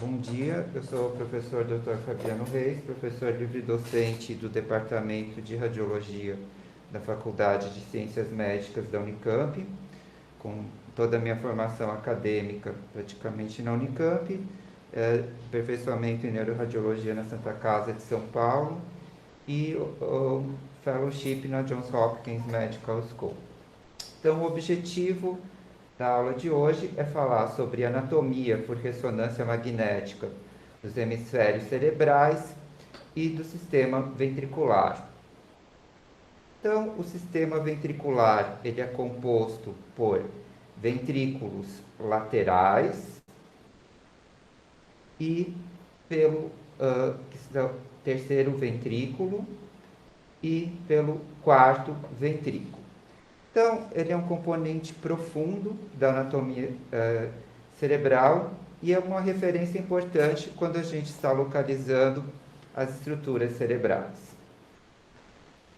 Bom dia, eu sou o professor Dr. Fabiano Reis, professor livre-docente do Departamento de Radiologia da Faculdade de Ciências Médicas da Unicamp, com toda a minha formação acadêmica praticamente na Unicamp, aperfeiçoamento em neuroradiologia na Santa Casa de São Paulo e o fellowship na Johns Hopkins Medical School. Então, o objetivo da aula de hoje é falar sobre anatomia por ressonância magnética dos hemisférios cerebrais e do sistema ventricular. Então, o sistema ventricular ele é composto por ventrículos laterais e pelo terceiro ventrículo e pelo quarto ventrículo. Então, ele é um componente profundo da anatomia cerebral e é uma referência importante quando a gente está localizando as estruturas cerebrais.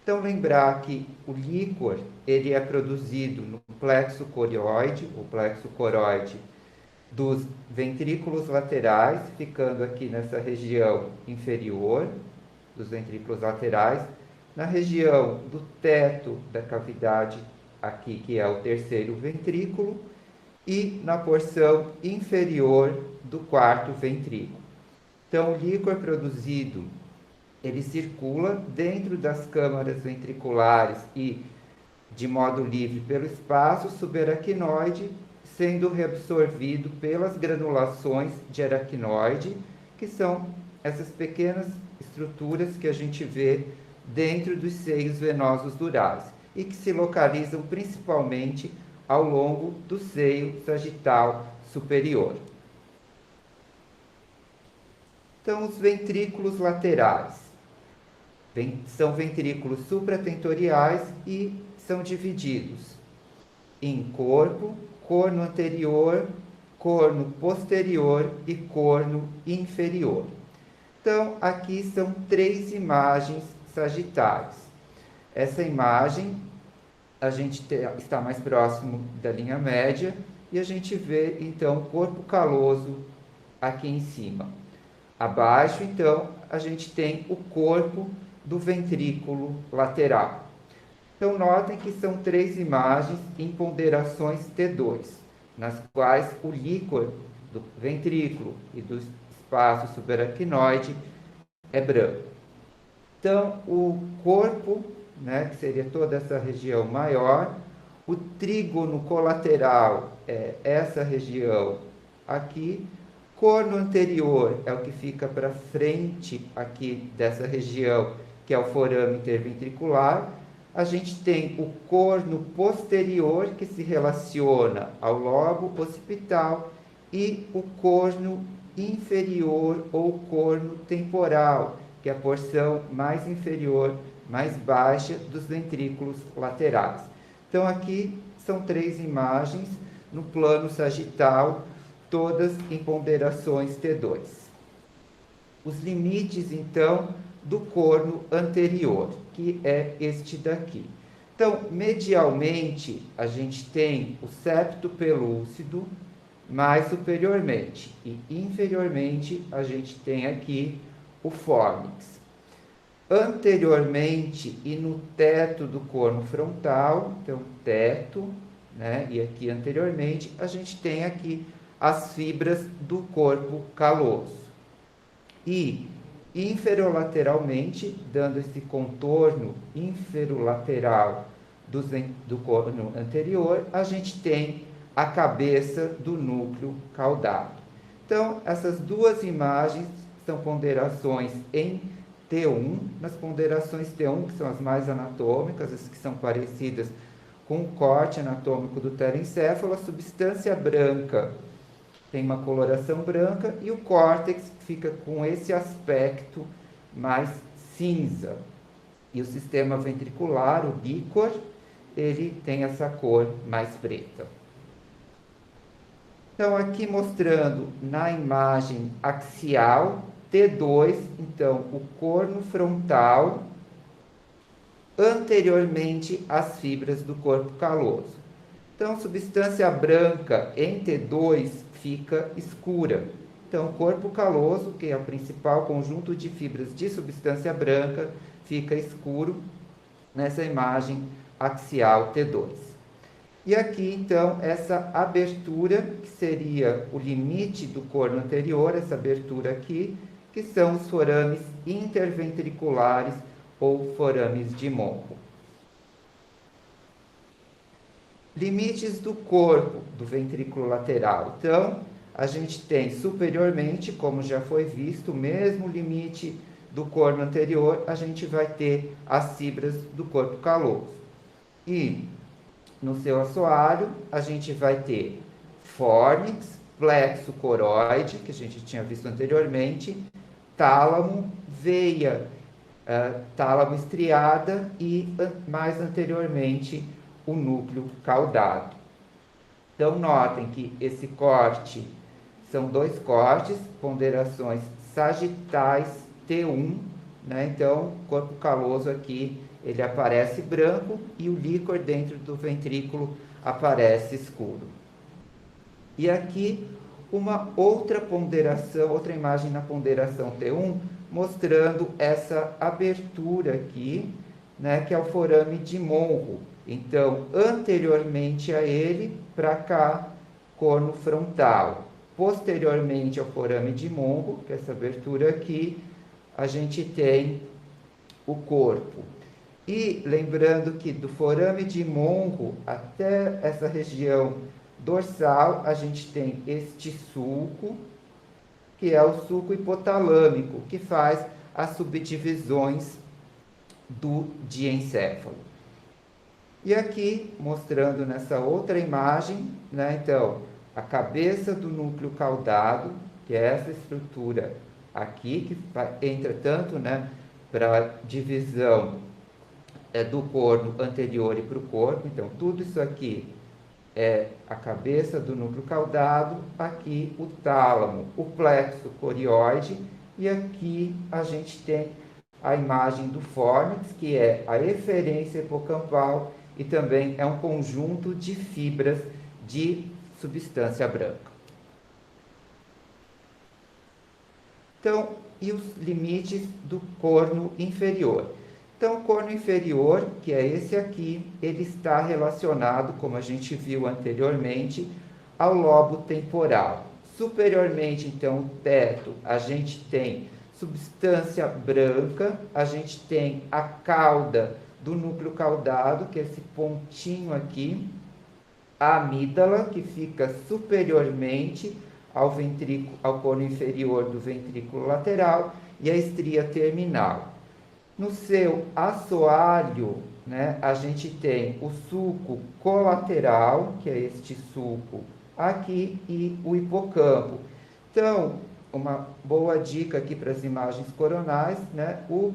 Então, lembrar que o líquor ele é produzido no plexo coroide, o plexo coroide dos ventrículos laterais, ficando aqui nessa região inferior dos ventrículos laterais, na região do teto da cavidade aqui, que é o terceiro ventrículo, e na porção inferior do quarto ventrículo. Então, o líquor produzido, ele circula dentro das câmaras ventriculares e de modo livre pelo espaço subaracnoide, sendo reabsorvido pelas granulações de aracnoide, que são essas pequenas estruturas que a gente vê dentro dos seios venosos durais e que se localizam principalmente ao longo do seio sagital superior. Então, os ventrículos laterais são ventrículos supratentoriais e são divididos em corpo, corno anterior, corno posterior e corno inferior. Então, aqui são 3 imagens sagitais. Essa imagem, a gente está mais próximo da linha média e a gente vê, então, o corpo caloso aqui em cima. Abaixo, então, a gente tem o corpo do ventrículo lateral. Então, notem que são 3 imagens em ponderações T2, nas quais o líquor do ventrículo e do espaço subaracnoide é branco. Então, o corpo, né, que seria toda essa região maior, o trígono colateral é essa região aqui, corno anterior é o que fica para frente aqui dessa região, que é o forame interventricular. A gente tem o corno posterior, que se relaciona ao lobo occipital, e o corno inferior ou corno temporal, que é a porção mais inferior, mais baixa dos ventrículos laterais. Então, aqui são 3 imagens no plano sagital, todas em ponderações T2. Os limites, então, do corno anterior, que é este daqui. Então, medialmente, a gente tem o septo pelúcido mais superiormente, e inferiormente a gente tem aqui o fórnix. Anteriormente e no teto do corno frontal, então teto, né, e aqui anteriormente, a gente tem aqui as fibras do corpo caloso. E inferolateralmente, dando esse contorno inferolateral do corno anterior, a gente tem a cabeça do núcleo caudado. Então, essas 2 imagens são ponderações em T1, nas ponderações T1, que são as mais anatômicas, as que são parecidas com o corte anatômico do telencéfalo, a substância branca tem uma coloração branca e o córtex fica com esse aspecto mais cinza. E o sistema ventricular, o líquor, ele tem essa cor mais preta. Então, aqui mostrando na imagem axial, T2, então, o corno frontal, anteriormente às fibras do corpo caloso. Então, substância branca em T2 fica escura Então, o corpo caloso, que é o principal conjunto de fibras de substância branca, fica escuro nessa imagem axial T2. E aqui, então, essa abertura, que seria o limite do corno anterior, essa abertura aqui, que são os forames interventriculares ou forames de Monro. Limites do corpo do ventrículo lateral. Então, a gente tem superiormente, como já foi visto, o mesmo limite do corno anterior, a gente vai ter as fibras do corpo caloso. E no seu assoalho, a gente vai ter fórnix, plexo coroide, que a gente tinha visto anteriormente, tálamo, veia, tálamo estriada e, mais anteriormente, o núcleo caudado. Então, notem que esse corte são dois cortes, ponderações sagitais T1, né? Então, o corpo caloso aqui, ele aparece branco e o líquor dentro do ventrículo aparece escuro. E aqui, uma outra ponderação, outra imagem na ponderação T1, mostrando essa abertura aqui, né, que é o forame de Monro. Então, anteriormente a ele, para cá, corno frontal. Posteriormente ao forame de Monro, que é essa abertura aqui, a gente tem o corpo. E lembrando que do forame de Monro até essa região dorsal, a gente tem este sulco, que é o sulco hipotalâmico, que faz as subdivisões do diencéfalo. E aqui, mostrando nessa outra imagem, né, então, a cabeça do núcleo caudado, que é essa estrutura aqui, que entra tanto, né, para a divisão do corno anterior e para o corpo. Então, tudo isso aqui é a cabeça do núcleo caudado, aqui o tálamo, o plexo corioide, e aqui a gente tem a imagem do fórnix, que é a eferência hipocampal, e também é um conjunto de fibras de substância branca. Então, e os limites do corno inferior? Então, o corno inferior, que é esse aqui, ele está relacionado, como a gente viu anteriormente, ao lobo temporal. Superiormente, então, o teto, a gente tem substância branca, a gente tem a cauda do núcleo caudado, que é esse pontinho aqui, a amígdala, que fica superiormente ao corno inferior do ventrículo lateral, e a estria terminal. No seu assoalho, né, a gente tem o sulco colateral, que é este sulco aqui, e o hipocampo. Então, uma boa dica aqui para as imagens coronais, né, o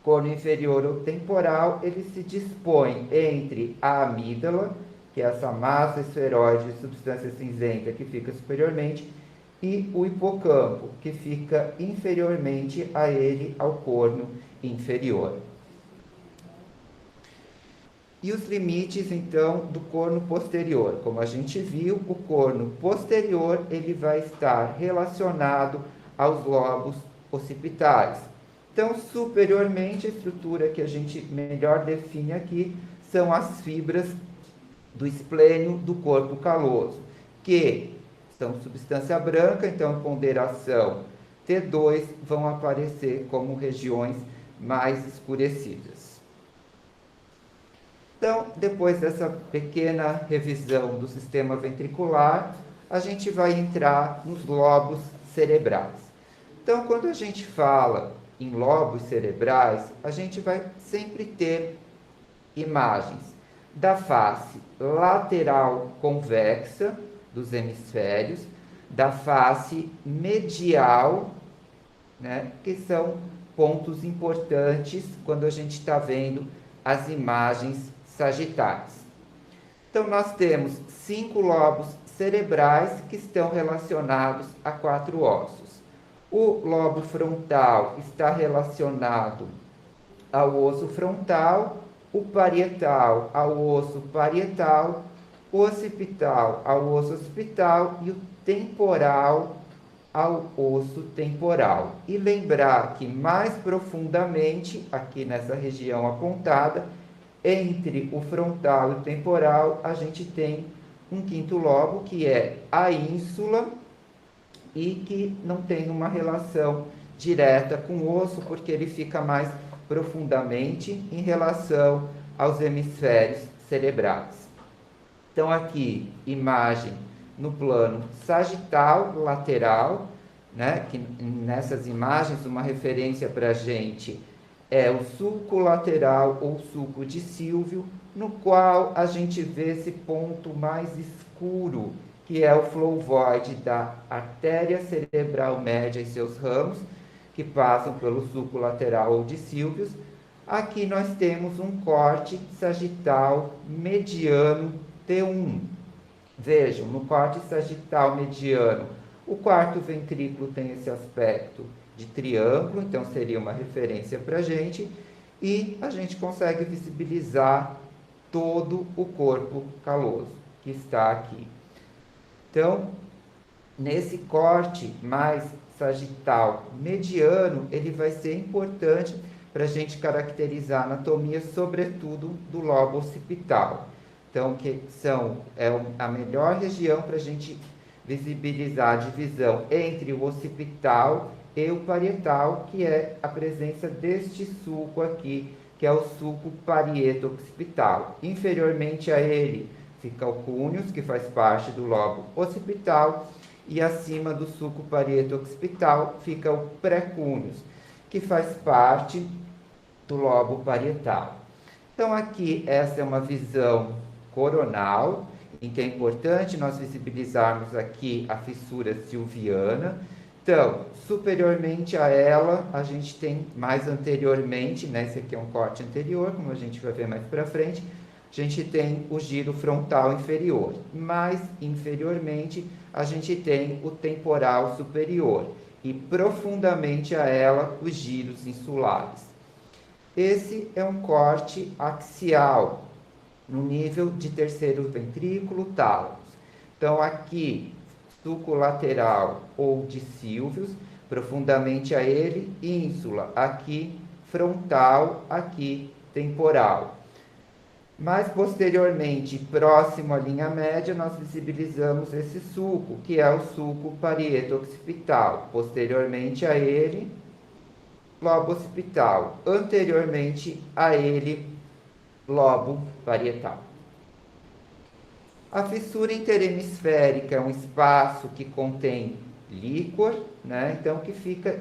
corno inferior ou temporal, ele se dispõe entre a amígdala, que é essa massa esferoide de substância cinzenta que fica superiormente, e o hipocampo, que fica inferiormente a ele, ao corno inferior. E os limites, então, do corno posterior. Como a gente viu, o corno posterior ele vai estar relacionado aos lobos occipitais. Então, superiormente, a estrutura que a gente melhor define aqui são as fibras do esplênio do corpo caloso, que são substância branca, então, ponderação T2, vão aparecer como regiões mais escurecidas. Então, depois dessa pequena revisão do sistema ventricular, a gente vai entrar nos lobos cerebrais. Então, quando a gente fala em lobos cerebrais, a gente vai sempre ter imagens da face lateral convexa dos hemisférios, da face medial, né, que são pontos importantes quando a gente está vendo as imagens sagitais. Então, nós temos 5 lobos cerebrais que estão relacionados a 4 ossos. O lobo frontal está relacionado ao osso frontal, o parietal ao osso parietal, o occipital ao osso occipital e o temporal ao osso temporal. E lembrar que mais profundamente, aqui nessa região apontada, entre o frontal e o temporal, a gente tem um quinto lobo, que é a ínsula, e que não tem uma relação direta com o osso, porque ele fica mais profundamente em relação aos hemisférios cerebrais. Então, aqui, imagem no plano sagital lateral, né? Que nessas imagens, uma referência para a gente é o sulco lateral ou sulco de Silvio, no qual a gente vê esse ponto mais escuro, que é o flow void da artéria cerebral média e seus ramos, que passam pelo sulco lateral ou de Silvius. Aqui nós temos um corte sagital mediano T1. Vejam, no corte sagital mediano, o quarto ventrículo tem esse aspecto de triângulo, então seria uma referência para a gente, e a gente consegue visibilizar todo o corpo caloso que está aqui. Então, nesse corte mais sagital mediano, ele vai ser importante para a gente caracterizar a anatomia, sobretudo do lobo occipital. Então, é a melhor região para a gente visibilizar a divisão entre o occipital e o parietal, que é a presença deste sulco aqui, que é o sulco parieto-occipital. Inferiormente a ele fica o cúneus, que faz parte do lobo occipital, e acima do sulco parieto-occipital fica o pré-cúneus, que faz parte do lobo parietal. Então, aqui, essa é uma visão coronal, em que é importante nós visibilizarmos aqui a fissura silviana. Então, superiormente a ela, a gente tem mais anteriormente, né, esse aqui é um corte anterior, como a gente vai ver mais para frente, a gente tem o giro frontal inferior. Mais inferiormente, a gente tem o temporal superior. E profundamente a ela, os giros insulares. Esse é um corte axial, no nível de terceiro ventrículo, tálamos. Então, aqui, sulco lateral ou de Silvius, profundamente a ele, ínsula, aqui, frontal, aqui, temporal. Mais posteriormente, próximo à linha média, nós visibilizamos esse sulco, que é o sulco parieto-occipital. Posteriormente a ele, lobo occipital. Anteriormente a ele, lobo parietal. A fissura interhemisférica é um espaço que contém líquor, né? Então que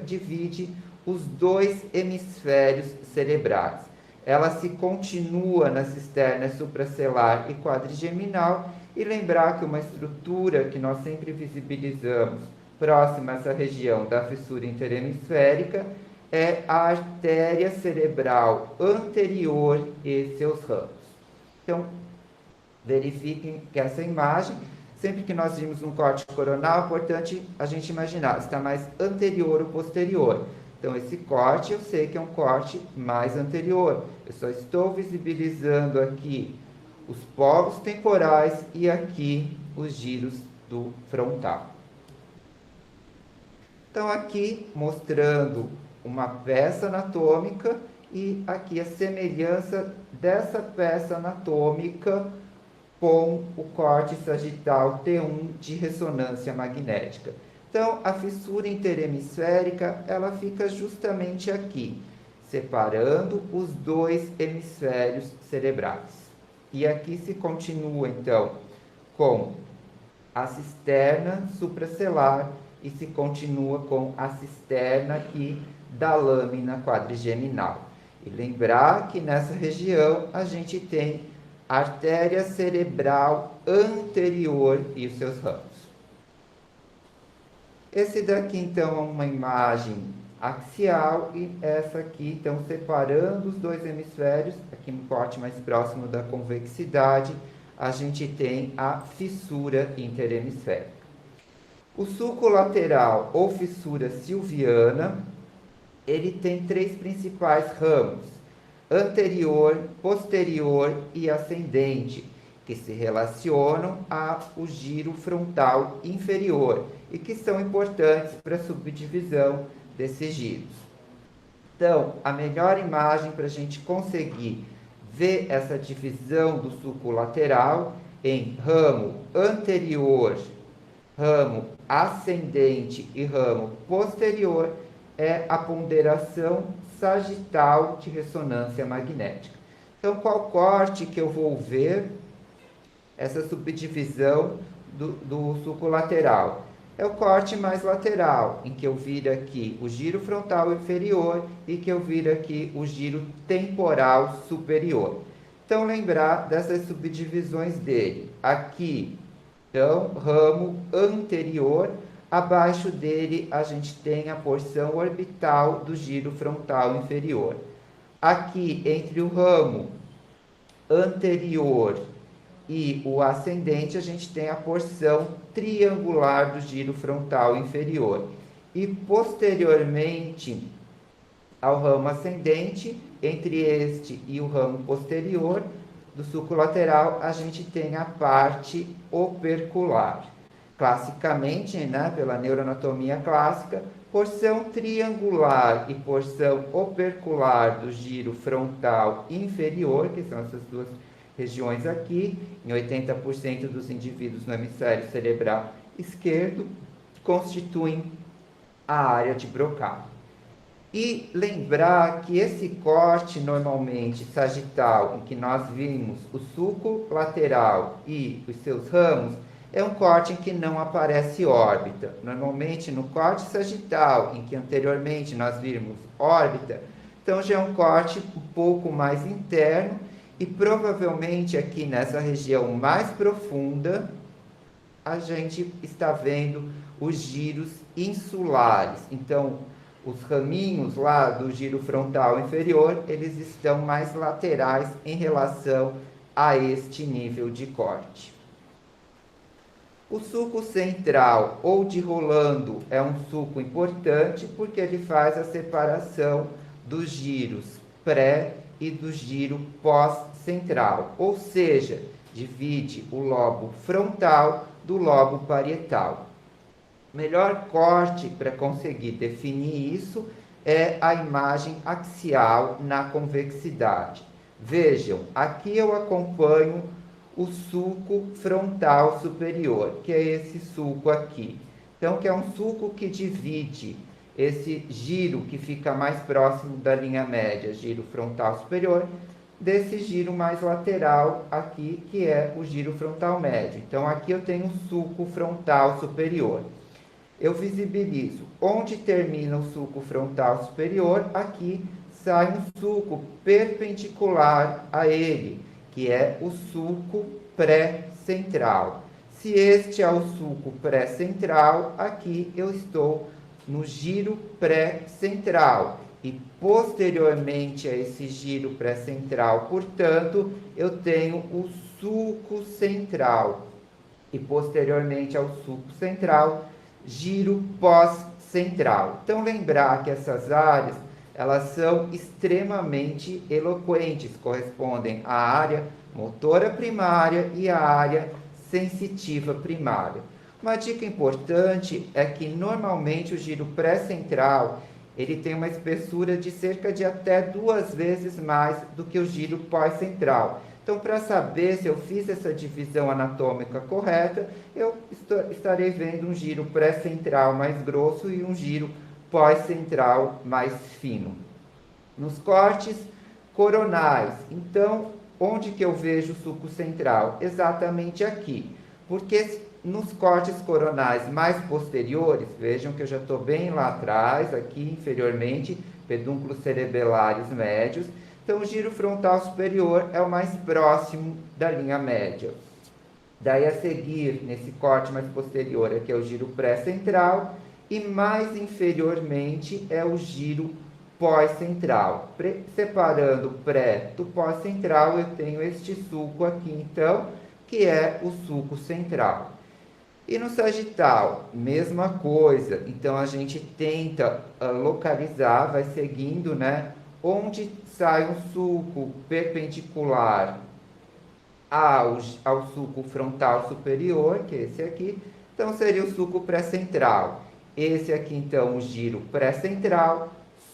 divide os dois hemisférios cerebrais. Ela se continua na cisterna supracelar e quadrigeminal, e lembrar que uma estrutura que nós sempre visibilizamos próxima a essa região da fissura interhemisférica é a artéria cerebral anterior e seus ramos. Então, verifiquem que essa imagem, sempre que nós vimos um corte coronal, é importante a gente imaginar se está mais anterior ou posterior. Então, esse corte eu sei que é um corte mais anterior. Eu só estou visibilizando aqui os polos temporais e aqui os giros do frontal. Então, aqui mostrando uma peça anatômica e aqui a semelhança dessa peça anatômica com o corte sagital T1 de ressonância magnética. Então, a fissura interhemisférica, ela fica justamente aqui, separando os dois hemisférios cerebrais. E aqui se continua, então, com a cisterna supracelar e se continua com a cisterna aqui da lâmina quadrigeminal. E lembrar que nessa região a gente tem artéria cerebral anterior e os seus ramos. Esse daqui, então, é uma imagem axial e essa aqui, então, separando os dois hemisférios, aqui no corte mais próximo da convexidade, a gente tem a fissura interhemisférica. O sulco lateral ou fissura silviana, ele tem três principais ramos: anterior, posterior e ascendente. que se relacionam ao giro frontal inferior e que são importantes para a subdivisão desses giros. Então, a melhor imagem para a gente conseguir ver essa divisão do sulco lateral em ramo anterior, ramo ascendente e ramo posterior é a ponderação sagital de ressonância magnética. Então, qual corte que eu vou ver essa subdivisão do sulco lateral? É o corte mais lateral, em que eu viro aqui o giro frontal inferior e que eu viro aqui o giro temporal superior. Então, lembrar dessas subdivisões dele. Aqui, então, ramo anterior, abaixo dele a gente tem a porção orbital do giro frontal inferior. Aqui, entre o ramo anterior e o ascendente, a gente tem a porção triangular do giro frontal inferior. E posteriormente ao ramo ascendente, entre este e o ramo posterior do sulco lateral, a gente tem a parte opercular. Classicamente, né, pela neuroanatomia clássica, porção triangular e porção opercular do giro frontal inferior, que são essas duas regiões aqui, em 80% dos indivíduos no hemisfério cerebral esquerdo, constituem a área de Broca. E lembrar que esse corte normalmente sagital, em que nós vimos o sulco lateral e os seus ramos, é um corte em que não aparece órbita. Normalmente no corte sagital, em que anteriormente nós vimos órbita, então já é um corte um pouco mais interno e provavelmente aqui nessa região mais profunda a gente está vendo os giros insulares. Então, os raminhos lá do giro frontal inferior, eles estão mais laterais em relação a este nível de corte. O sulco central ou de Rolando é um sulco importante porque ele faz a separação dos giros pré e do giro pós-central, ou seja, divide o lobo frontal do lobo parietal. Melhor corte para conseguir definir isso é a imagem axial na convexidade. Vejam, aqui eu acompanho o sulco frontal superior, que é esse sulco aqui. Então, que é um sulco que divide esse giro que fica mais próximo da linha média, giro frontal superior, desse giro mais lateral aqui, que é o giro frontal médio. Então, aqui eu tenho o sulco frontal superior. Eu visibilizo onde termina o sulco frontal superior, aqui sai um sulco perpendicular a ele, que é o sulco pré-central. Se este é o sulco pré-central, aqui eu estou no giro pré-central. E posteriormente a esse giro pré-central, portanto, eu tenho o sulco central. E posteriormente ao sulco central, giro pós-central. Então, lembrar que essas áreas, elas são extremamente eloquentes, correspondem à área motora primária e à área sensitiva primária. Uma dica importante é que, normalmente, o giro pré-central, ele tem uma espessura de cerca de até 2 vezes mais do que o giro pós-central. Então, para saber se eu fiz essa divisão anatômica correta, eu estarei vendo um giro pré-central mais grosso e um giro pós-central mais fino. Nos cortes coronais, então, onde que eu vejo o sulco central? Exatamente aqui, porque nos cortes coronais mais posteriores, vejam que eu já estou bem lá atrás, aqui inferiormente, pedúnculos cerebelares médios. Então, o giro frontal superior é o mais próximo da linha média. Daí, a seguir, nesse corte mais posterior, aqui é o giro pré-central, e mais inferiormente é o giro pós-central. Separando o pré do pós-central, eu tenho este sulco aqui, então, que é o sulco central. E no sagital, mesma coisa. Então, a gente tenta localizar, vai seguindo, né? Onde sai um sulco perpendicular ao sulco frontal superior, que é esse aqui, então seria o sulco pré-central. Esse aqui, então, o giro pré-central,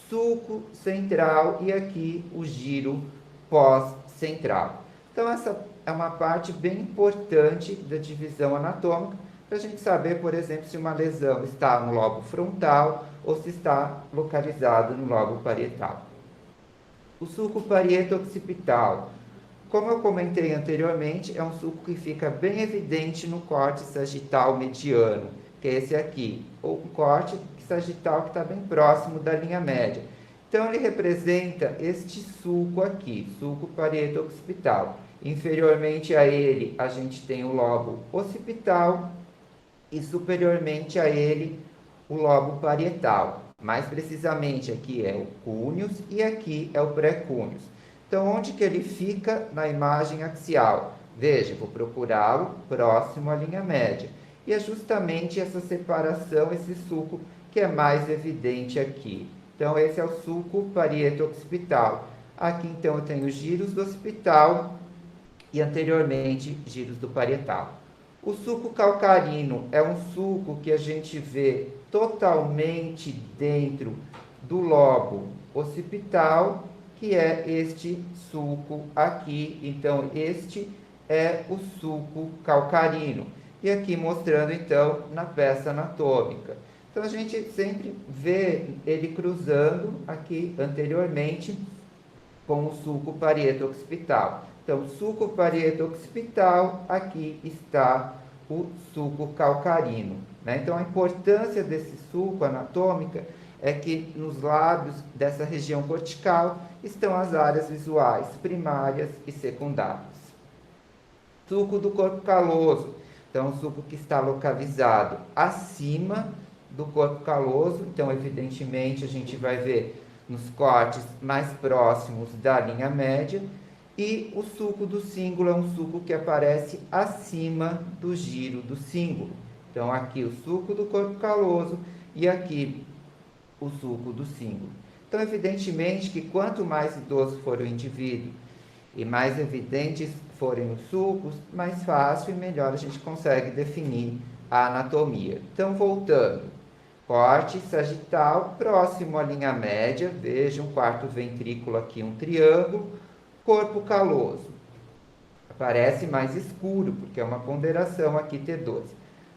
sulco central e aqui o giro pós-central. Então, essa é uma parte bem importante da divisão anatômica, para a gente saber, por exemplo, se uma lesão está no lobo frontal ou se está localizado no lobo parietal. O sulco parieto-occipital, como eu comentei anteriormente, é um sulco que fica bem evidente no corte sagital mediano, que é esse aqui, ou um corte sagital que está bem próximo da linha média. Então, ele representa este sulco aqui, sulco parieto-occipital. Inferiormente a ele, a gente tem o lobo occipital e superiormente a ele, o lobo parietal. Mais precisamente, aqui é o cúneus e aqui é o pré-cúneus. Então, onde que ele fica na imagem axial? Veja, vou procurá-lo próximo à linha média. E é justamente essa separação, esse sulco, que é mais evidente aqui. Então, esse é o sulco parieto-occipital. Aqui, então, eu tenho giros do occipital e, anteriormente, giros do parietal. O sulco calcarino é um sulco que a gente vê totalmente dentro do lobo occipital, que é este sulco aqui. Então, este é o sulco calcarino. E aqui mostrando, então, na peça anatômica. Então, a gente sempre vê ele cruzando aqui anteriormente com o sulco parieto-occipital. Então, sulco parieto-occipital, aqui está o sulco calcarino. Né? Então, a importância desse sulco anatômica é que nos lábios dessa região cortical estão as áreas visuais primárias e secundárias. Sulco do corpo caloso. Então, o sulco que está localizado acima do corpo caloso. Então, evidentemente, a gente vai ver nos cortes mais próximos da linha média. E o sulco do cíngulo é um sulco que aparece acima do giro do cíngulo. Então, aqui o sulco do corpo caloso e aqui o sulco do cíngulo. Então, evidentemente que quanto mais idoso for o indivíduo e mais evidentes forem os sulcos, mais fácil e melhor a gente consegue definir a anatomia. Então, voltando. Corte sagital, próximo à linha média, veja um quarto ventrículo aqui, um triângulo. Corpo caloso, aparece mais escuro, porque é uma ponderação aqui T12.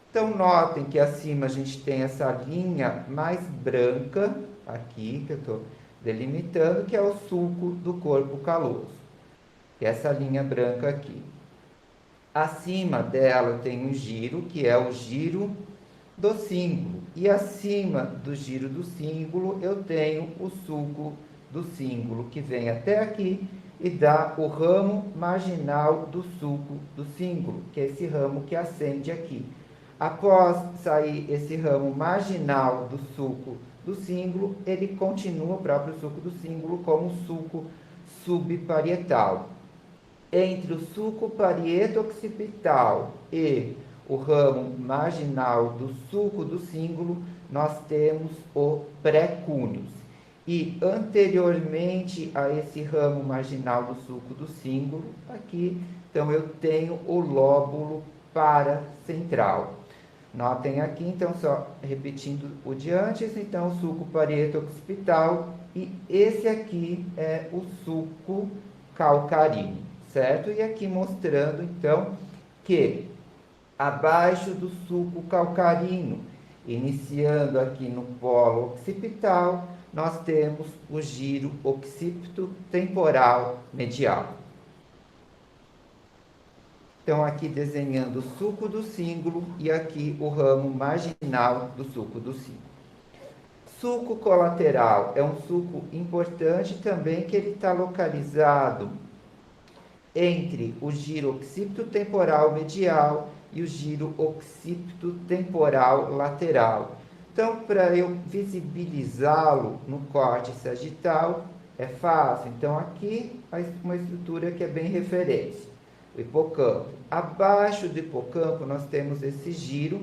Então, notem que acima a gente tem essa linha mais branca, aqui, que eu estou delimitando, que é o sulco do corpo caloso. E essa linha branca aqui. Acima dela tem um giro, que é o giro do cíngulo. E acima do giro do cíngulo, eu tenho o sulco do cíngulo, que vem até aqui, e dá o ramo marginal do sulco do cíngulo, que é esse ramo que ascende aqui. Após sair esse ramo marginal do sulco do cíngulo, ele continua o próprio sulco do cíngulo como sulco subparietal. Entre o sulco parieto-occipital e o ramo marginal do sulco do cíngulo, nós temos o pré-cúneus. E anteriormente a esse ramo marginal do sulco do cíngulo, aqui, então eu tenho o lóbulo paracentral. Notem aqui, então, só repetindo o de antes, então, o sulco parieto-occipital, e esse aqui é o sulco calcarino, certo? E aqui mostrando, então, que abaixo do sulco calcarino, iniciando aqui no polo occipital, nós temos o giro occipito temporal medial. Então, aqui desenhando o sulco do cíngulo e aqui o ramo marginal do sulco do cíngulo. Sulco colateral é um sulco importante também, que ele está localizado entre o giro occipito temporal medial e o giro occipito temporal lateral. Então, para eu visibilizá-lo no corte sagital, é fácil. Então, aqui, uma estrutura que é bem referência. O hipocampo. Abaixo do hipocampo, nós temos esse giro,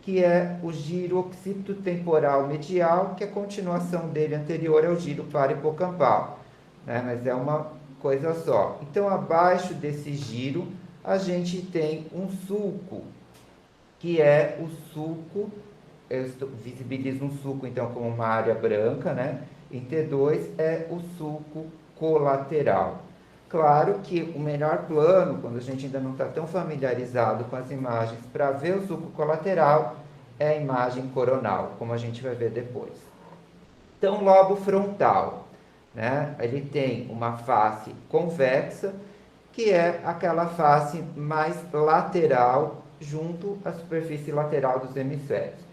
que é o giro occipito temporal medial, que a continuação dele anterior é o giro parahipocampal. Né? Mas é uma coisa só. Então, abaixo desse giro, a gente tem um sulco, que é o sulco, visibilizo um sulco, então, como uma área branca, né? Em T2 é o sulco colateral. Claro que o melhor plano, quando a gente ainda não está tão familiarizado com as imagens, para ver o sulco colateral, é a imagem coronal, como a gente vai ver depois. Então, lobo frontal, né? Ele tem uma face convexa, que é aquela face mais lateral, junto à superfície lateral dos hemisférios.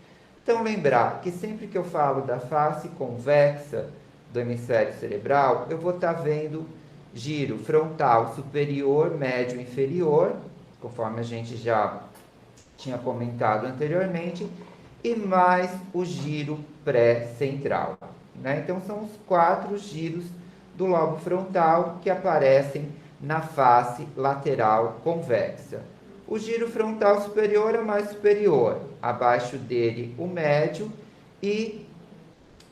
Então, lembrar que sempre que eu falo da face convexa do hemisfério cerebral, eu vou estar vendo giro frontal superior, médio e inferior, conforme a gente já tinha comentado anteriormente, e mais o giro pré-central, né? Então, são os 4 giros do lobo frontal que aparecem na face lateral convexa. O giro frontal superior é mais superior, abaixo dele o médio e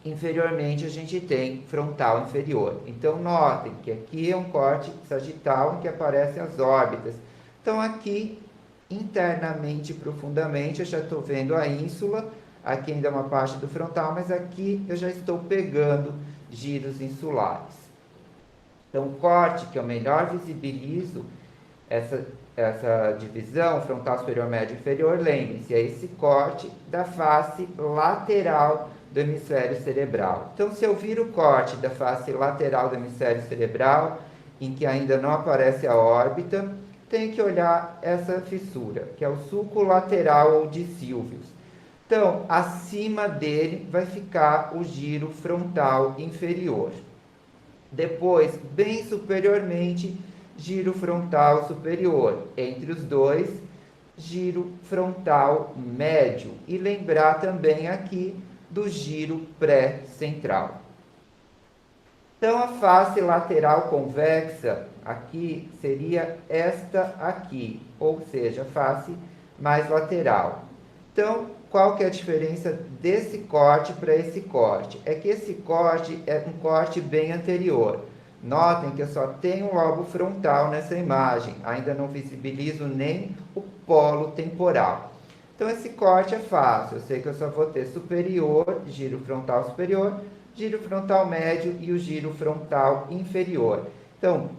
inferiormente a gente tem frontal inferior. Então, notem que aqui é um corte sagital em que aparecem as órbitas. Então, aqui, internamente, profundamente, eu já estou vendo a ínsula, aqui ainda é uma parte do frontal, mas aqui eu já estou pegando giros insulares. Então, o corte que eu melhor visibilizo, essa divisão frontal superior, médio e inferior, lembre-se, é esse corte da face lateral do hemisfério cerebral. Então, se eu vir o corte da face lateral do hemisfério cerebral, em que ainda não aparece a órbita, tem que olhar essa fissura, que é o sulco lateral ou de Sylvius. Então, acima dele vai ficar o giro frontal inferior. Depois, bem superiormente, giro frontal superior. Entre os dois, giro frontal médio. E lembrar também aqui do giro pré-central. Então, a face lateral convexa aqui seria esta aqui, ou seja, a face mais lateral. Então, qual que é a diferença desse corte para esse corte? É que esse corte é um corte bem anterior. Notem que eu só tenho um lobo frontal nessa imagem, ainda não visibilizo nem o polo temporal. Então, esse corte é fácil, eu sei que eu só vou ter superior, giro frontal superior, giro frontal médio e o giro frontal inferior. Então,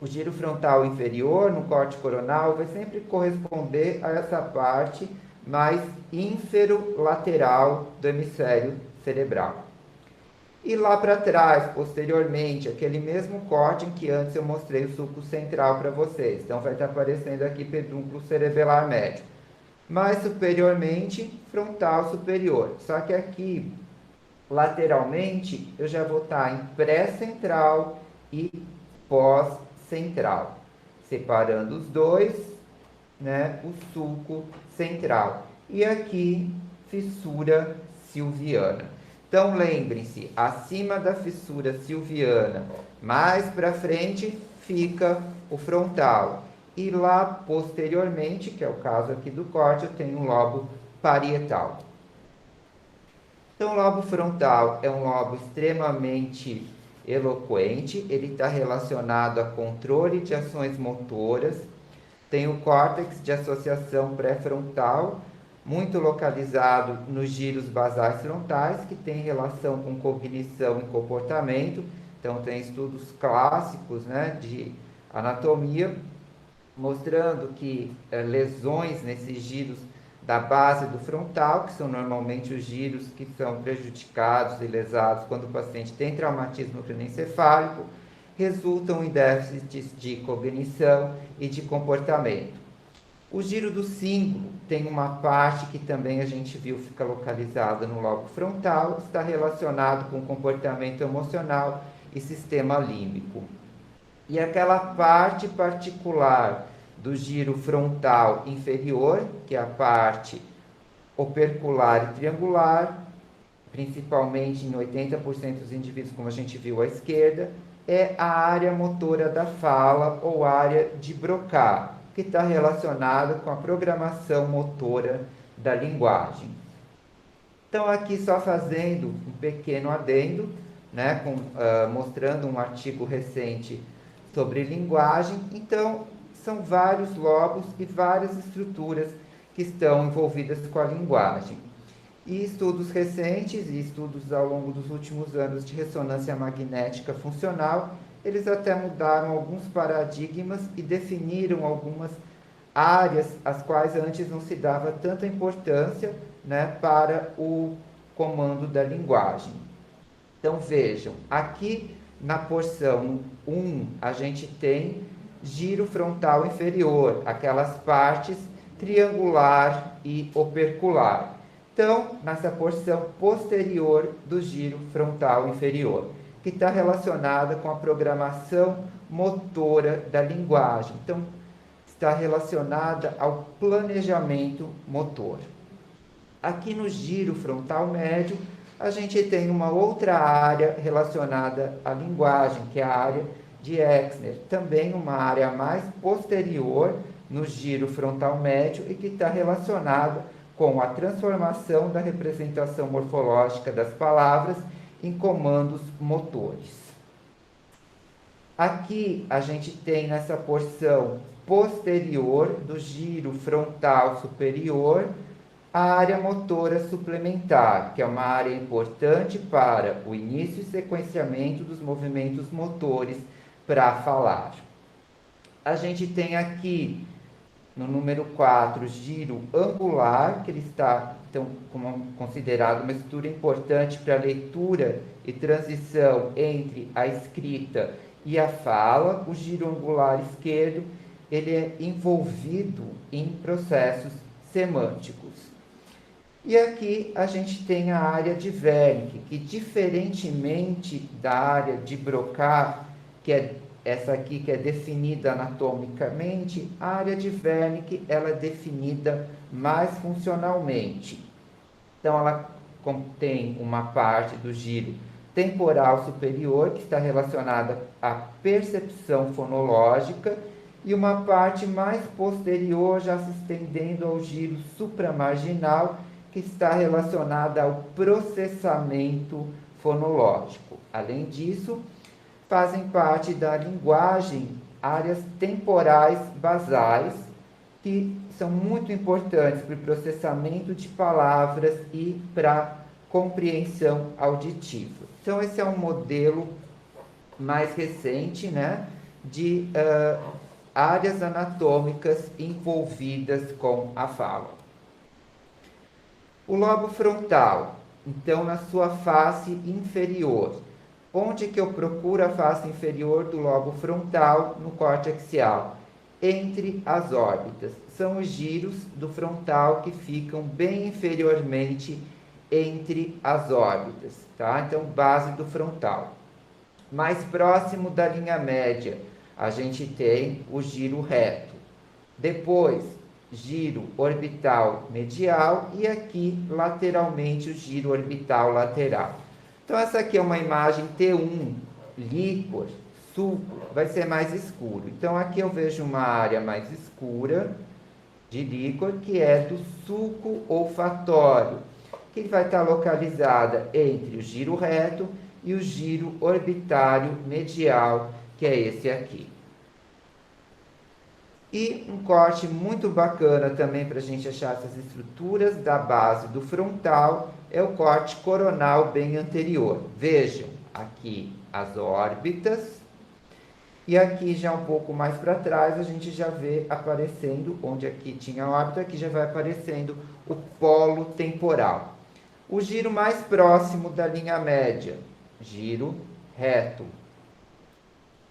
o giro frontal inferior, no corte coronal, vai sempre corresponder a essa parte mais inferolateral do hemisfério cerebral. E lá para trás, posteriormente, aquele mesmo corte em que antes eu mostrei o sulco central para vocês. Então, vai estar aparecendo aqui pedúnculo cerebelar médio. Mais superiormente, frontal superior. Só que aqui, lateralmente, eu já vou estar em pré-central e pós-central. Separando os dois, né, o sulco central. E aqui, fissura silviana. Então, lembrem-se, acima da fissura silviana, mais para frente, fica o frontal. E lá, posteriormente, que é o caso aqui do corte, eu tenho um lobo parietal. Então, o lobo frontal é um lobo extremamente eloquente, ele está relacionado a controle de ações motoras, tem o córtex de associação pré-frontal, muito localizado nos giros basais frontais, que tem relação com cognição e comportamento. Então, tem estudos clássicos, né, de anatomia, mostrando que lesões nesses giros da base do frontal, que são normalmente os giros que são prejudicados e lesados quando o paciente tem traumatismo cranioencefálico, resultam em déficits de cognição e de comportamento. O giro do símbolo tem uma parte que também a gente viu fica localizada no lobo frontal, está relacionado com comportamento emocional e sistema límbico. E aquela parte particular do giro frontal inferior, que é a parte opercular e triangular, principalmente em 80% dos indivíduos, como a gente viu à esquerda, é a área motora da fala ou área de Broca, que está relacionada com a programação motora da linguagem. Então, aqui só fazendo um pequeno adendo, né, mostrando um artigo recente sobre linguagem. Então, são vários lobos e várias estruturas que estão envolvidas com a linguagem. E estudos recentes e estudos ao longo dos últimos anos de ressonância magnética funcional, eles até mudaram alguns paradigmas e definiram algumas áreas às quais antes não se dava tanta importância, né, para o comando da linguagem. Então vejam, aqui na porção 1 a gente tem giro frontal inferior, aquelas partes triangular e opercular. Então, nessa porção posterior do giro frontal inferior, que está relacionada com a programação motora da linguagem. Então, está relacionada ao planejamento motor. Aqui no giro frontal médio, a gente tem uma outra área relacionada à linguagem, que é a área de Exner, também uma área mais posterior no giro frontal médio e que está relacionada com a transformação da representação morfológica das palavras em comandos motores. Aqui a gente tem nessa porção posterior do giro frontal superior a área motora suplementar, que é uma área importante para o início e sequenciamento dos movimentos motores para falar. A gente tem aqui no número 4, giro angular, que ele está então, considerado uma estrutura importante para a leitura e transição entre a escrita e a fala. O giro angular esquerdo, ele é envolvido em processos semânticos. E aqui a gente tem a área de Wernicke, que diferentemente da área de Broca, que é essa aqui que é definida anatomicamente, a área de Wernicke ela é definida mais funcionalmente. Então, ela contém uma parte do giro temporal superior, que está relacionada à percepção fonológica, e uma parte mais posterior, já se estendendo ao giro supramarginal, que está relacionada ao processamento fonológico. Além disso, fazem parte da linguagem áreas temporais basais, que são muito importantes para o processamento de palavras e para a compreensão auditiva. Então, esse é um modelo mais recente, né, de áreas anatômicas envolvidas com a fala. O lobo frontal, então, na sua face inferior. Onde que eu procuro a face inferior do lobo frontal no corte axial? Entre as órbitas. São os giros do frontal que ficam bem inferiormente entre as órbitas, tá? Então, base do frontal. Mais próximo da linha média, a gente tem o giro reto. Depois, giro orbital medial e aqui, lateralmente, o giro orbital lateral. Então, essa aqui é uma imagem T1, líquor, sulco, vai ser mais escuro. Então, aqui eu vejo uma área mais escura de líquor, que é do sulco olfatório, que vai estar localizada entre o giro reto e o giro orbitário medial, que é esse aqui. E um corte muito bacana também para a gente achar essas estruturas da base do frontal é o corte coronal bem anterior. Vejam, aqui as órbitas, e aqui já um pouco mais para trás a gente já vê aparecendo, onde aqui tinha a órbita, aqui já vai aparecendo o polo temporal. O giro mais próximo da linha média, giro reto.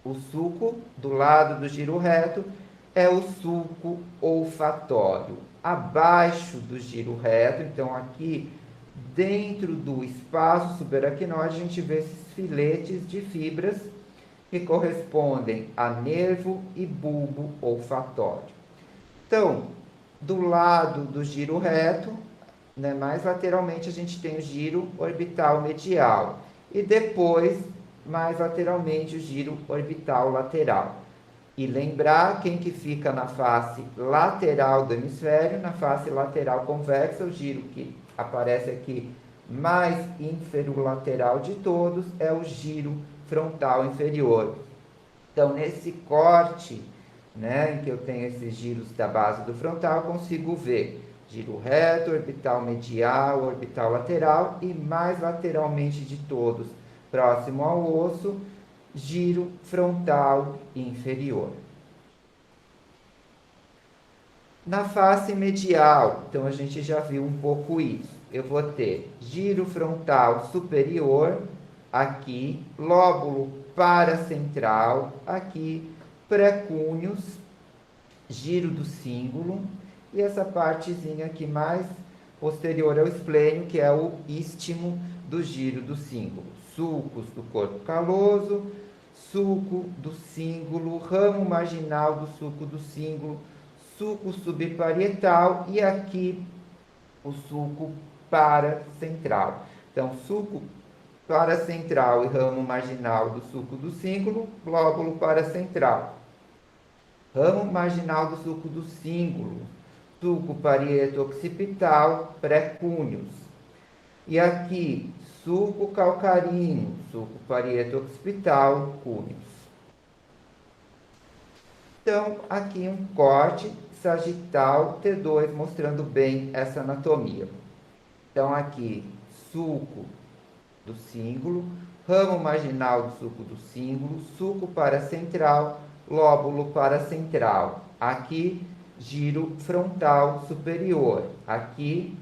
O sulco do lado do giro reto é o sulco olfatório. Abaixo do giro reto, então aqui dentro do espaço subaracnoide, a gente vê esses filetes de fibras que correspondem a nervo e bulbo olfatório. Então, do lado do giro reto, né, mais lateralmente, a gente tem o giro orbital medial. E depois, mais lateralmente, o giro orbital lateral. E lembrar quem que fica na face lateral do hemisfério, na face lateral convexa, o giro que aparece aqui mais inferolateral de todos é o giro frontal inferior. Então, nesse corte, né, em que eu tenho esses giros da base do frontal, eu consigo ver giro reto, orbital medial, orbital lateral e mais lateralmente de todos, próximo ao osso, giro frontal inferior. Na face medial, então a gente já viu um pouco isso. Eu vou ter giro frontal superior, aqui, lóbulo paracentral, aqui, precúneos, giro do cíngulo, e essa partezinha aqui mais posterior ao esplênio, que é o istmo do giro do cíngulo. Sulcos do corpo caloso, sulco do cíngulo, ramo marginal do sulco do cíngulo, sulco subparietal e aqui o sulco paracentral. Então, sulco paracentral e ramo marginal do sulco do cíngulo, lóbulo paracentral. Ramo marginal do sulco do cíngulo, sulco parieto-occipital, precúneos. E aqui, sulco calcaríneo, sulco parieto-occipital, cúneos. Então, aqui um corte sagital T2, mostrando bem essa anatomia. Então, aqui, sulco do cíngulo, ramo marginal do sulco do cíngulo, sulco paracentral, lóbulo paracentral. Aqui, giro frontal superior. Aqui,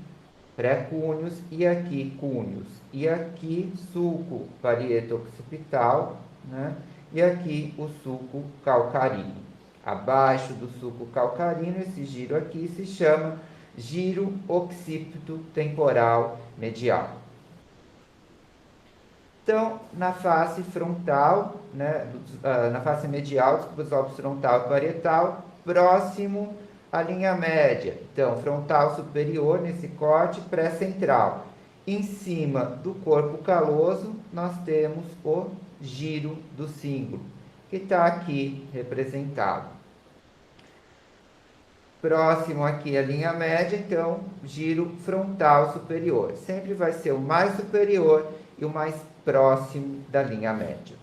precúneos e aqui, cúneos. E aqui, sulco parieto-occipital, né? E aqui, o sulco calcaríneo. Abaixo do sulco calcaríneo, esse giro aqui se chama giro occipito temporal medial. Então, na face frontal, né, na face medial, dos lobos frontal e parietal, próximo à linha média. Então, frontal superior nesse corte pré-central. Em cima do corpo caloso, nós temos o giro do cíngulo, que está aqui representado. Próximo aqui à linha média, então, giro frontal superior. Sempre vai ser o mais superior e o mais próximo da linha média.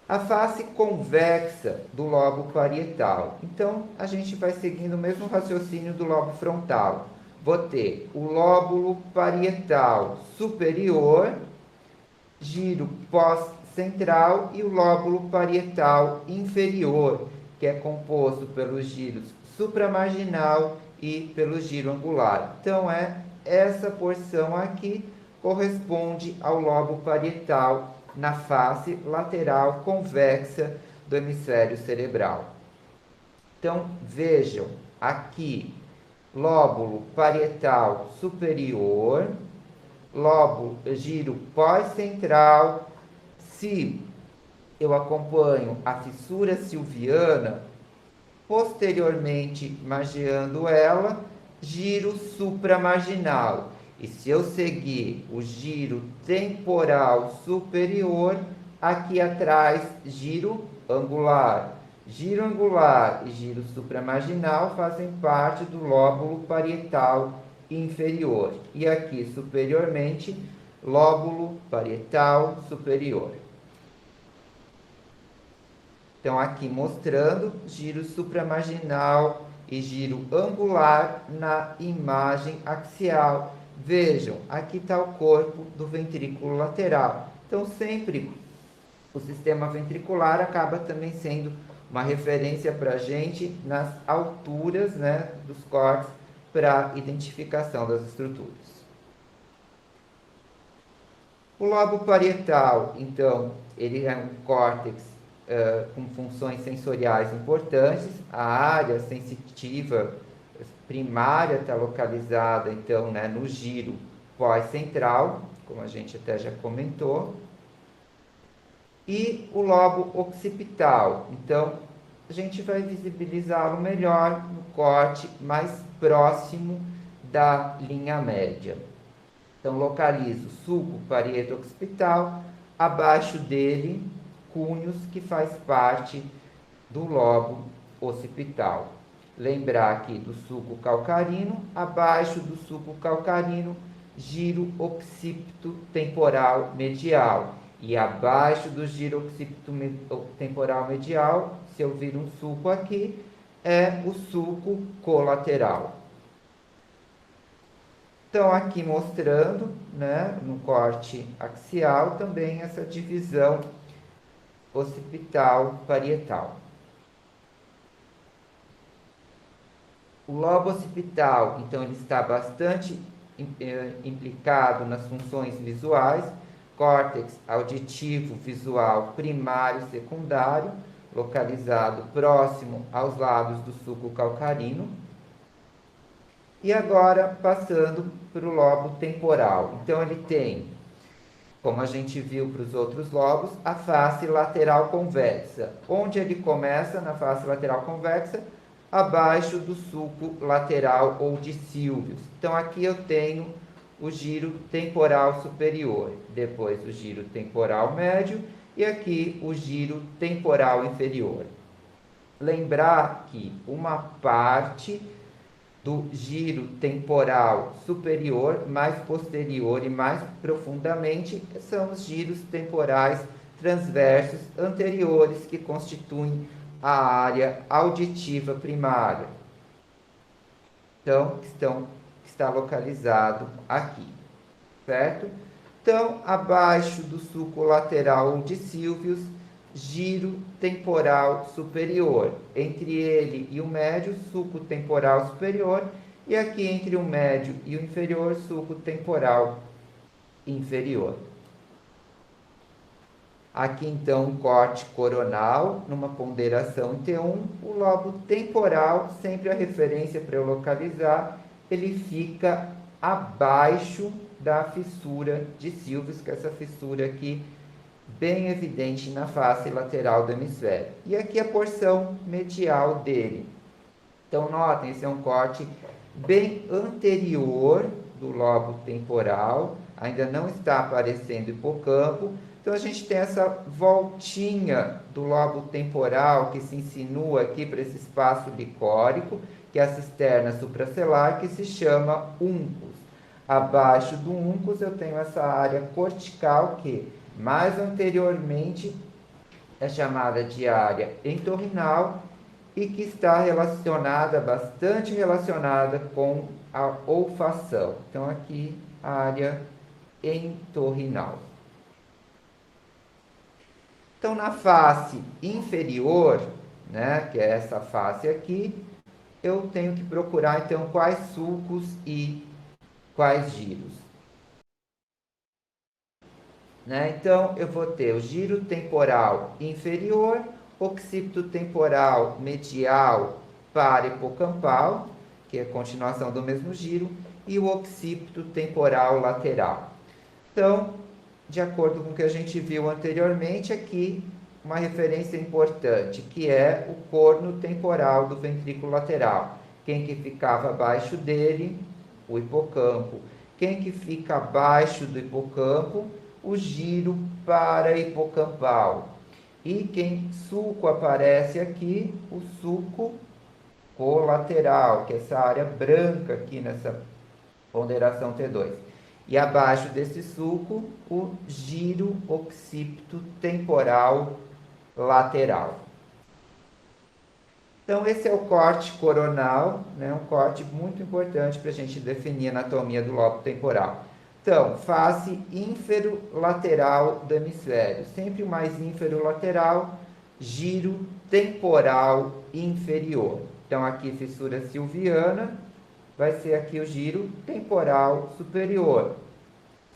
A face convexa do lobo parietal. Então, a gente vai seguindo o mesmo raciocínio do lobo frontal. Vou ter o lóbulo parietal superior, giro pós-central e o lóbulo parietal inferior, que é composto pelos giros supramarginal e pelo giro angular. Então, essa porção aqui corresponde ao lobo parietal na face lateral convexa do hemisfério cerebral. Então, vejam, aqui, lóbulo parietal superior, lóbulo, giro pós-central. Se eu acompanho a fissura silviana, posteriormente margeando ela, giro supramarginal. E se eu seguir o giro temporal superior, aqui atrás, giro angular. Giro angular e giro supramarginal fazem parte do lóbulo parietal inferior. E aqui, superiormente, lóbulo parietal superior. Então, aqui mostrando giro supramarginal e giro angular na imagem axial. Vejam, aqui está o corpo do ventrículo lateral. Então, sempre o sistema ventricular acaba também sendo uma referência para a gente nas alturas, né, dos cortes para identificação das estruturas. O lobo parietal, então, ele é um córtex com funções sensoriais importantes. A área sensitiva primária está localizada, então, né, no giro pós-central, como a gente até já comentou. E o lobo occipital, então, a gente vai visibilizá-lo melhor no corte mais próximo da linha média. Então, localizo o sulco parieto occipital, abaixo dele, cúneos, que faz parte do lobo occipital. Lembrar aqui do sulco calcarino, abaixo do sulco calcarino, giro occipito temporal medial. E abaixo do giro occipito temporal medial, se eu vir um sulco aqui, é o sulco colateral. Então, aqui mostrando, né, no corte axial, também essa divisão occipital parietal. O lobo occipital, então, ele está bastante implicado nas funções visuais, córtex auditivo visual primário e secundário, localizado próximo aos lados do sulco calcarino. E agora, passando para o lobo temporal. Então, ele tem, como a gente viu para os outros lobos, a face lateral convexa. Onde ele começa na face lateral convexa? Abaixo do sulco lateral ou de Sylvius. Então, aqui eu tenho o giro temporal superior, depois o giro temporal médio e aqui o giro temporal inferior. Lembrar que uma parte do giro temporal superior, mais posterior e mais profundamente, são os giros temporais transversos anteriores que constituem a área auditiva primária. Então, está localizado aqui, certo? Então, abaixo do sulco lateral de Sylvius, giro temporal superior. Entre ele e o médio, sulco temporal superior. E aqui entre o médio e o inferior, sulco temporal inferior. Aqui então um corte coronal, numa ponderação em T1, o lobo temporal, sempre a referência para eu localizar, ele fica abaixo da fissura de Sylvius, que é essa fissura aqui, bem evidente na face lateral do hemisfério. E aqui a porção medial dele. Então notem, esse é um corte bem anterior do lobo temporal, ainda não está aparecendo hipocampo. Então, a gente tem essa voltinha do lobo temporal que se insinua aqui para esse espaço licórico, que é a cisterna supracelar, que se chama uncus. Abaixo do uncus eu tenho essa área cortical que, mais anteriormente, é chamada de área entorrinal e que está relacionada, bastante relacionada com a olfação. Então, aqui, a área entorrinal. Então, na face inferior, né, que é essa face aqui, eu tenho que procurar, então, quais sulcos e quais giros. Né? Então, eu vou ter o giro temporal inferior, occipito temporal medial para hipocampal, que é a continuação do mesmo giro, e o occipito temporal lateral. Então, de acordo com o que a gente viu anteriormente, aqui uma referência importante, que é o corno temporal do ventrículo lateral. Quem que ficava abaixo dele? O hipocampo. Quem que fica abaixo do hipocampo? O giro para-hipocampal. E quem sulco aparece aqui? O sulco colateral, que é essa área branca aqui nessa ponderação T2. E abaixo desse sulco, o giro occipito temporal lateral. Então, esse é o corte coronal, né? Um corte muito importante para a gente definir a anatomia do lobo temporal. Então, face ínfero-lateral do hemisfério. Sempre o mais ínfero-lateral, giro temporal inferior. Então, aqui fissura silviana, vai ser aqui o giro temporal superior.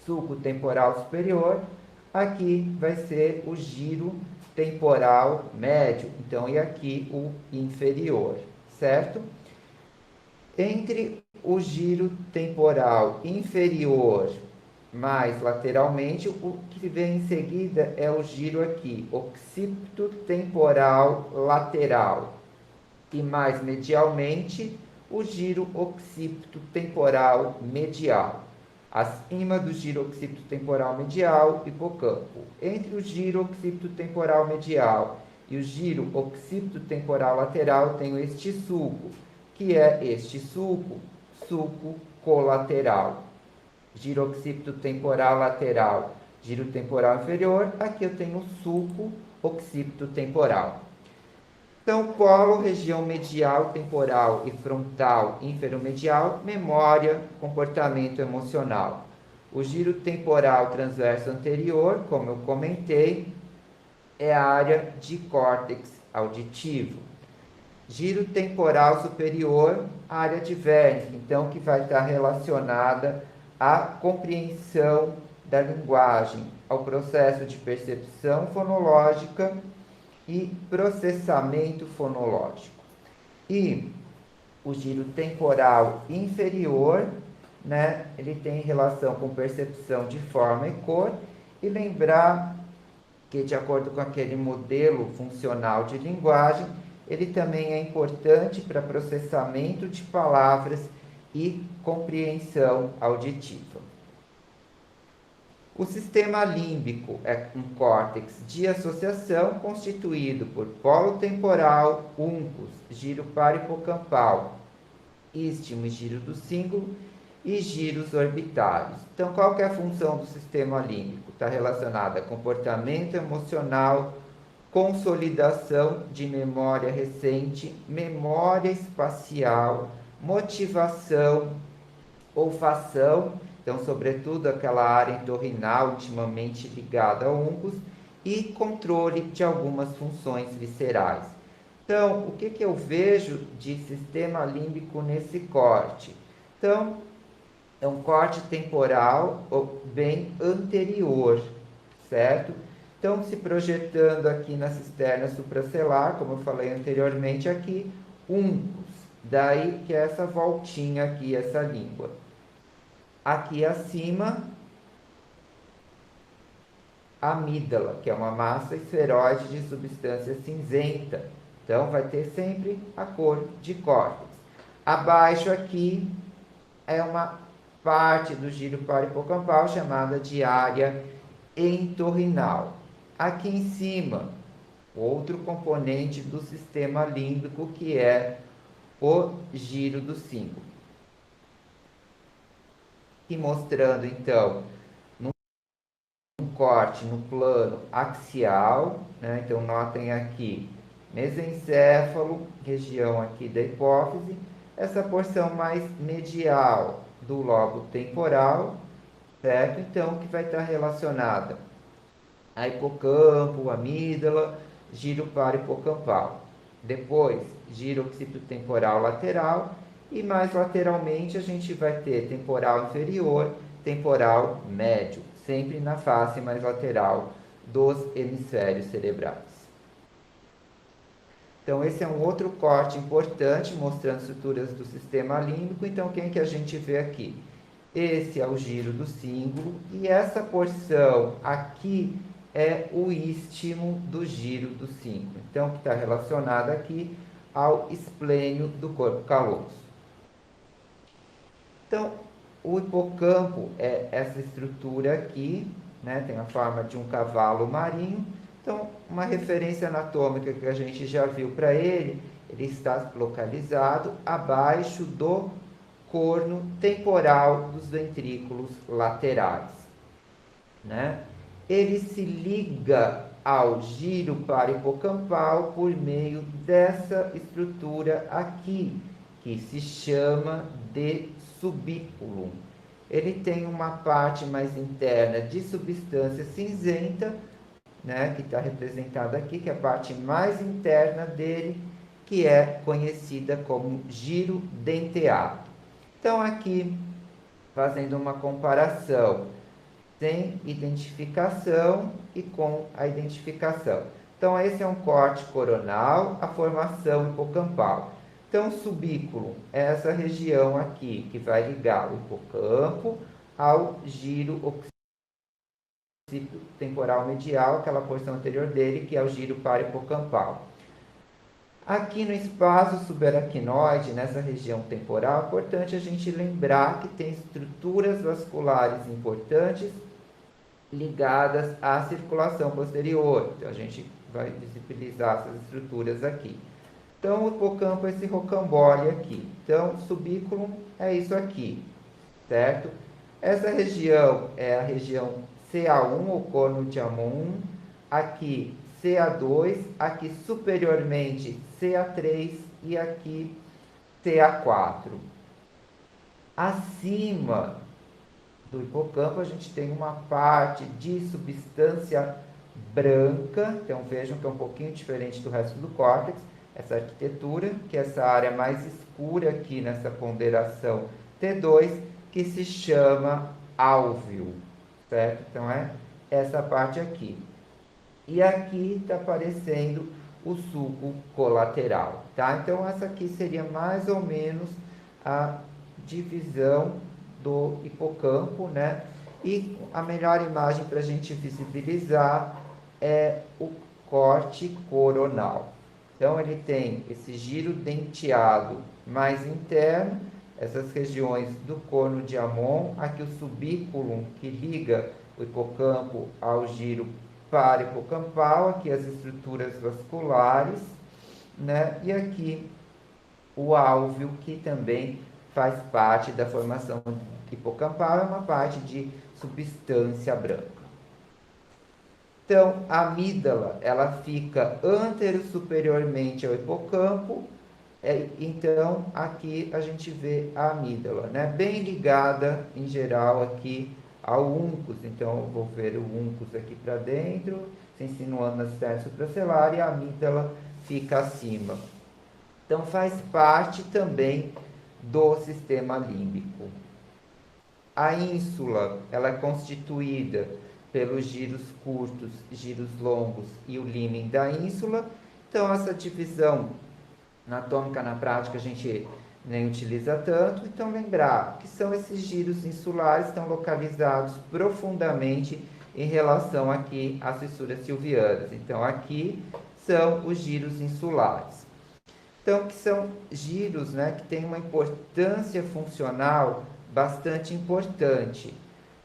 Sulco temporal superior, aqui vai ser o giro temporal médio. Então, e aqui o inferior, certo? Entre o giro temporal inferior mais lateralmente, o que vem em seguida é o giro aqui, occipito temporal lateral. E mais medialmente, o giro occipito temporal medial. Acima do giro occipito temporal medial, hipocampo. Entre o giro occipito temporal medial e o giro occipito temporal lateral, tenho este sulco, que é este sulco, sulco colateral. Giro occipito temporal lateral, giro temporal inferior, aqui eu tenho o sulco occipito temporal. Então, polo, região medial, temporal e frontal inferomedial, memória, comportamento emocional. O giro temporal transverso anterior, como eu comentei, é a área de córtex auditivo. Giro temporal superior, área de Wernicke, então, que vai estar relacionada à compreensão da linguagem, ao processo de percepção fonológica e processamento fonológico. E o giro temporal inferior, né, ele tem relação com percepção de forma e cor, e lembrar que, de acordo com aquele modelo funcional de linguagem, ele também é importante para processamento de palavras e compreensão auditiva. O sistema límbico é um córtex de associação constituído por polo temporal, uncus, giro paripocampal, istmo e giro do cíngulo e giros orbitários. Então, qual que é a função do sistema límbico? Está relacionada a comportamento emocional, consolidação de memória recente, memória espacial, motivação, olfação, então, sobretudo aquela área entorrinal intimamente ligada ao uncus, e controle de algumas funções viscerais. Então, o que eu vejo de sistema límbico nesse corte? Então, é um corte temporal bem anterior, certo? Então, se projetando aqui na cisterna supracelar, como eu falei anteriormente aqui, uncus, daí que é essa voltinha aqui, essa língua. Aqui acima, amígdala, que é uma massa esferoide de substância cinzenta. Então, vai ter sempre a cor de córtex. Abaixo aqui é uma parte do giro paripocampal chamada de área entorrinal. Aqui em cima, outro componente do sistema límbico, que é o giro do cíngulo. E mostrando, então, um corte no plano axial, né? Então, notem aqui, mesencéfalo, região aqui da hipófise, essa porção mais medial do lobo temporal, certo? Então, que vai estar relacionada a hipocampo, amígdala, giro paripocampal. Depois, giro occipitotemporal lateral, e mais lateralmente a gente vai ter temporal inferior, temporal médio, sempre na face mais lateral dos hemisférios cerebrais. Então, esse é um outro corte importante, mostrando estruturas do sistema límbico. Então, quem que a gente vê aqui? Esse é o giro do cíngulo, e essa porção aqui é o istmo do giro do cíngulo. Então, que está relacionado aqui ao esplênio do corpo caloso. Então, o hipocampo é essa estrutura aqui, né? Tem a forma de um cavalo marinho. Então, uma referência anatômica que a gente já viu para ele, ele está localizado abaixo do corno temporal dos ventrículos laterais, né? Ele se liga ao giro paripocampal por meio dessa estrutura aqui, que se chama de subículo. Ele tem uma parte mais interna de substância cinzenta, né, que está representada aqui, que é a parte mais interna dele, que é conhecida como giro denteado. Então, aqui, fazendo uma comparação sem identificação e com a identificação. Então, esse é um corte coronal, a formação hipocampal. Então, o subículo é essa região aqui, que vai ligar o hipocampo ao giro temporal medial, aquela porção anterior dele, que é o giro paripocampal. Aqui no espaço subaracnoide, nessa região temporal, é importante a gente lembrar que tem estruturas vasculares importantes ligadas à circulação posterior. Então, a gente vai visibilizar essas estruturas aqui. Então, o hipocampo é esse rocambole aqui. Então, o subículo é isso aqui, certo? Essa região é a região CA1, o corno de Hammond, aqui CA2, aqui superiormente CA3 e aqui CA4. Acima do hipocampo a gente tem uma parte de substância branca, então vejam que é um pouquinho diferente do resto do córtex, essa arquitetura, que é essa área mais escura aqui nessa ponderação T2, que se chama álveo, certo? Então é essa parte aqui. E aqui está aparecendo o sulco colateral, tá? Então essa aqui seria mais ou menos a divisão do hipocampo, né? E a melhor imagem para a gente visibilizar é o corte coronal. Então ele tem esse giro denteado mais interno, essas regiões do corno de Hammond, aqui o subículum que liga o hipocampo ao giro parahipocampal, aqui as estruturas vasculares, né? E aqui o álveo, que também faz parte da formação hipocampal, é uma parte de substância branca. Então, a amígdala, ela fica antero-superiormente ao hipocampo, então aqui a gente vê a amígdala, né? Bem ligada, em geral, aqui ao uncus. Então, eu vou ver o uncus aqui para dentro, se insinuando na cidade supracelular, e a amígdala fica acima. Então, faz parte também do sistema límbico. A ínsula, ela é constituída pelos giros curtos, giros longos e o límen da ínsula. Então, essa divisão anatômica na prática a gente nem utiliza tanto. Então, lembrar que são esses giros insulares, estão localizados profundamente em relação aqui às fissuras silvianas. Então, aqui são os giros insulares. Então, que são giros, né, que têm uma importância funcional bastante importante.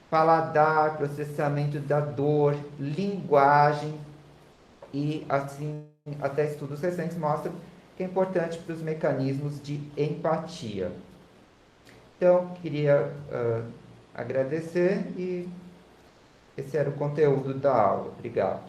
Paladar, processamento da dor, linguagem e, assim, até estudos recentes mostram que é importante para os mecanismos de empatia. Então, queria agradecer e esse era o conteúdo da aula. Obrigado.